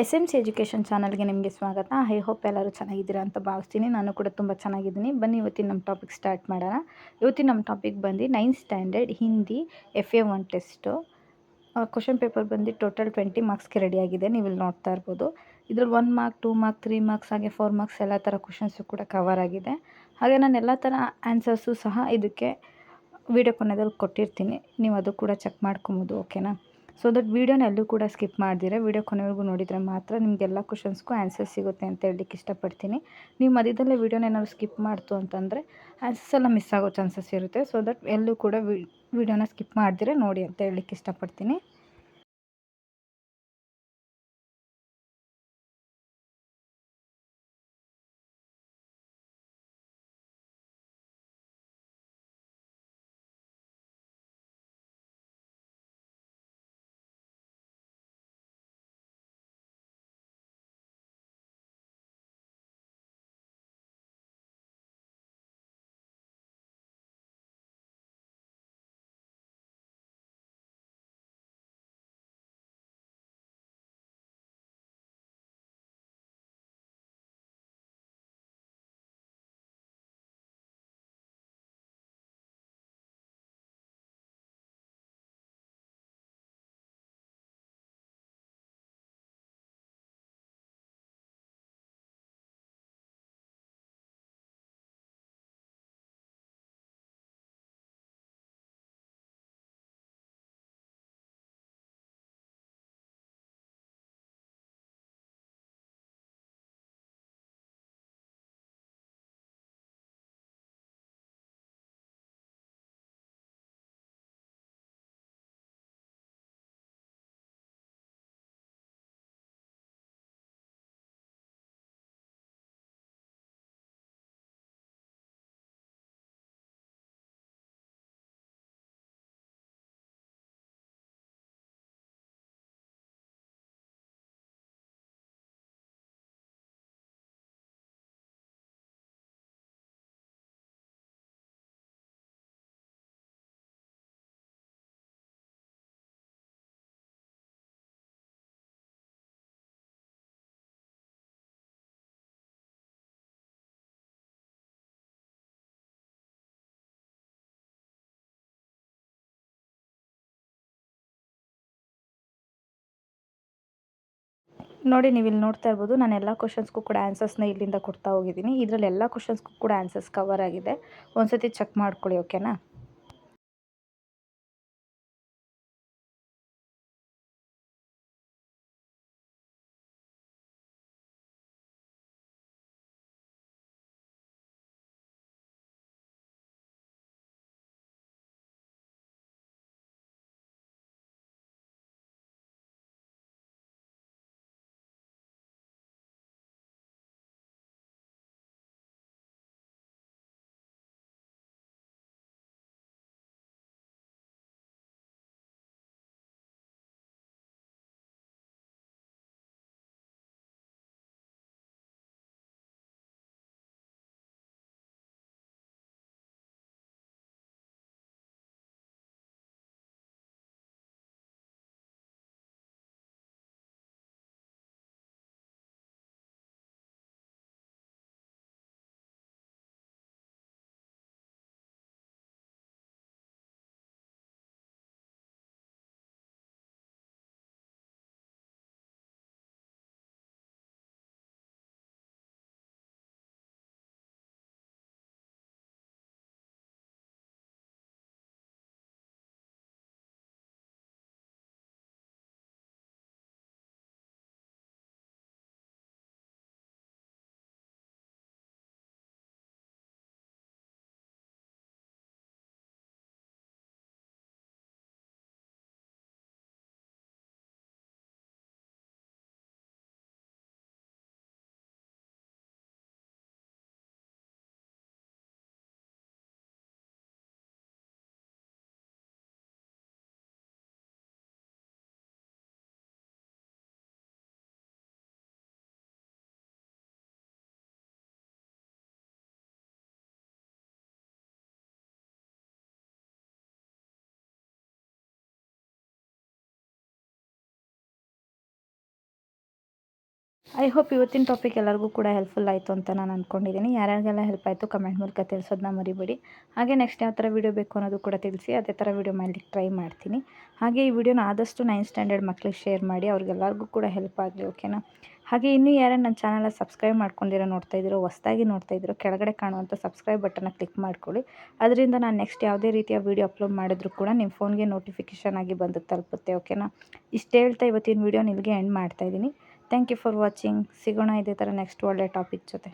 S M C education ಚಾನಲ್ಗೆ ನಿಮಗೆ ಸ್ವಾಗತ. ಐ ಹೋಪ್ ಎಲ್ಲರೂ ಚೆನ್ನಾಗಿದ್ದೀರಾ ಅಂತ ಭಾವಿಸ್ತೀನಿ. ನಾನು ಕೂಡ ತುಂಬ ಚೆನ್ನಾಗಿದ್ದೀನಿ. ಬನ್ನಿ ಇವತ್ತಿನ ನಮ್ಮ ಟಾಪಿಕ್ ಸ್ಟಾರ್ಟ್ ಮಾಡೋಣ. ಇವತ್ತಿನ ನಮ್ಮ ಟಾಪಿಕ್ ಬಂದು 9th standard Hindi FA1 test. Question paper ಬಂದು ಟೋಟಲ್ 20 ಮಾರ್ಕ್ಸ್ಗೆ ರೆಡಿಯಾಗಿದೆ. ನೀವು ಇಲ್ಲಿ ನೋಡ್ತಾ ಇರ್ಬೋದು. ಇದ್ರಲ್ಲಿ 1 ಮಾರ್ಕ್, 2 ಮಾರ್ಕ್, 3 ಮಾರ್ಕ್ಸ್ ಹಾಗೆ 4 ಮಾರ್ಕ್ಸ್ ಎಲ್ಲ ಥರ ಕ್ವಶನ್ಸು ಕೂಡ ಕವರ್ ಆಗಿದೆ. ಹಾಗೆ ನಾನು ಎಲ್ಲ ಥರ ಆನ್ಸರ್ಸು ಸಹ ಇದಕ್ಕೆ ವಿಡಿಯೋ ಕೊನೆಯಲ್ಲಿ ಕೊಟ್ಟಿರ್ತೀನಿ. ನೀವು ಅದು ಕೂಡ ಚೆಕ್ ಮಾಡ್ಕೊಬೋದು, ಓಕೆನಾ. ಸೊ ದಟ್ ವೀಡಿಯೋನ ಎಲ್ಲೂ ಕೂಡ ಸ್ಕಿಪ್ ಮಾಡ್ದಿರ ವಿಡಿಯೋ ಕೊನೆವರೆಗೂ ನೋಡಿದರೆ ಮಾತ್ರ ನಿಮಗೆಲ್ಲ ಕ್ವಶನ್ಸ್ಗೂ ಆನ್ಸರ್ ಸಿಗುತ್ತೆ ಅಂತ ಹೇಳಲಿಕ್ಕೆ ಇಷ್ಟಪಡ್ತೀನಿ. ನೀವು ಮಧ್ಯದಲ್ಲೇ ವೀಡಿಯೋನ ಏನಾದ್ರು ಸ್ಕಿಪ್ ಮಾಡ್ತು ಅಂತಂದರೆ ಆನ್ಸರ್ಸ್ ಎಲ್ಲ ಮಿಸ್ ಆಗೋ ಚಾನ್ಸಸ್ ಇರುತ್ತೆ. ಸೊ ದಟ್ ಎಲ್ಲೂ ಕೂಡ ವೀಡಿಯೋನ ಸ್ಕಿಪ್ ಮಾಡ್ದಿರ ನೋಡಿ ಅಂತ ಹೇಳಲಿಕ್ಕೆ ಇಷ್ಟಪಡ್ತೀನಿ. ನೋಡಿ, ನೀವು ಇಲ್ಲಿ ನೋಡ್ತಾ ಇರ್ಬೋದು, ನಾನು ಎಲ್ಲ ಕ್ವಶನ್ಸ್ಗೂ ಕೂಡ ಆನ್ಸರ್ಸ್ನ ಇಲ್ಲಿಂದ ಕೊಡ್ತಾ ಹೋಗಿದ್ದೀನಿ. ಇದರಲ್ಲಿ ಎಲ್ಲ ಕ್ವಶನ್ಸ್ಗೂ ಕೂಡ ಆನ್ಸರ್ಸ್ ಕವರ್ ಆಗಿದೆ. ಒಂದ್ಸತಿ ಚೆಕ್ ಮಾಡ್ಕೊಳ್ಳಿ, ಓಕೆನಾ. ಐ ಹೋಪ್ ಇವತ್ತಿನ ಟಾಪಿಕ್ ಎಲ್ಲರಿಗೂ ಕೂಡ ಹೆಲ್ಪ್ಫುಲ್ ಆಯಿತು ಅಂತ ನಾನು ಅಂದ್ಕೊಂಡಿದ್ದೀನಿ. ಯಾರ್ಯಾರಿಗೆಲ್ಲ ಹೆಲ್ಪ್ ಆಯಿತು ಕಮೆಂಟ್ ಮೂಲಕ ತಿಳಿಸೋದನ್ನ ಮರಿಬೇಡಿ. ಹಾಗೆ ನೆಕ್ಸ್ಟ್ ಯಾವ ಥರ ವೀಡಿಯೋ ಬೇಕು ಅನ್ನೋದು ಕೂಡ ತಿಳಿಸಿ, ಅದೇ ಥರ ವೀಡಿಯೋ ಮಾಡಲಿಕ್ಕೆ ಟ್ರೈ ಮಾಡ್ತೀನಿ. ಹಾಗೆ ಈ ವಿಡಿಯೋನ ಆದಷ್ಟು 9th ಸ್ಟ್ಯಾಂಡರ್ಡ್ ಮಕ್ಕಳಿಗೆ ಶೇರ್ ಮಾಡಿ, ಅವ್ರಿಗೆಲ್ಲರಿಗೂ ಕೂಡ ಹೆಲ್ಪ್ ಆಗಲಿ. ಓಕೆನಾ? ಹಾಗೆ ಇನ್ನೂ ಯಾರು ನನ್ನ ಚಾನಲ್ನ ಸಬ್ಸ್ಕ್ರೈಬ್ ಮಾಡ್ಕೊಂಡಿರೋ ನೋಡ್ತಾ ಇದ್ದೀರೋ, ಹೊಸದಾಗಿ ನೋಡ್ತಾ ಇದ್ದೀರೋ, ಕೆಳಗಡೆ ಕಾಣುವಂಥ ಸಬ್ಸ್ಕ್ರೈಬ್ ಬಟನ್ನ ಕ್ಲಿಕ್ ಮಾಡ್ಕೊಳ್ಳಿ. ಅದರಿಂದ ನಾನು ನೆಕ್ಸ್ಟ್ ಯಾವುದೇ ರೀತಿಯ ವೀಡಿಯೋ ಅಪ್ಲೋಡ್ ಮಾಡಿದ್ರು ಕೂಡ ನಿಮ್ಮ ಫೋನ್ಗೆ ನೋಟಿಫಿಕೇಷನ್ ಆಗಿ ಬಂದು ತಲುಪುತ್ತೆ. ಓಕೆನಾ? ಇಷ್ಟು ಹೇಳ್ತಾ ಇವತ್ತಿನ ವೀಡಿಯೋನ ಇಲ್ಲಿಗೆ ಎಂಡ್ ಮಾಡ್ತಾಯಿದ್ದೀನಿ. Thank you for watching. ಸಿಗೋಣ ಇದೇ ಥರ ನೆಕ್ಸ್ಟ್ ಒಳ್ಳೆ ಟಾಪಿಕ್ ಜೊತೆ.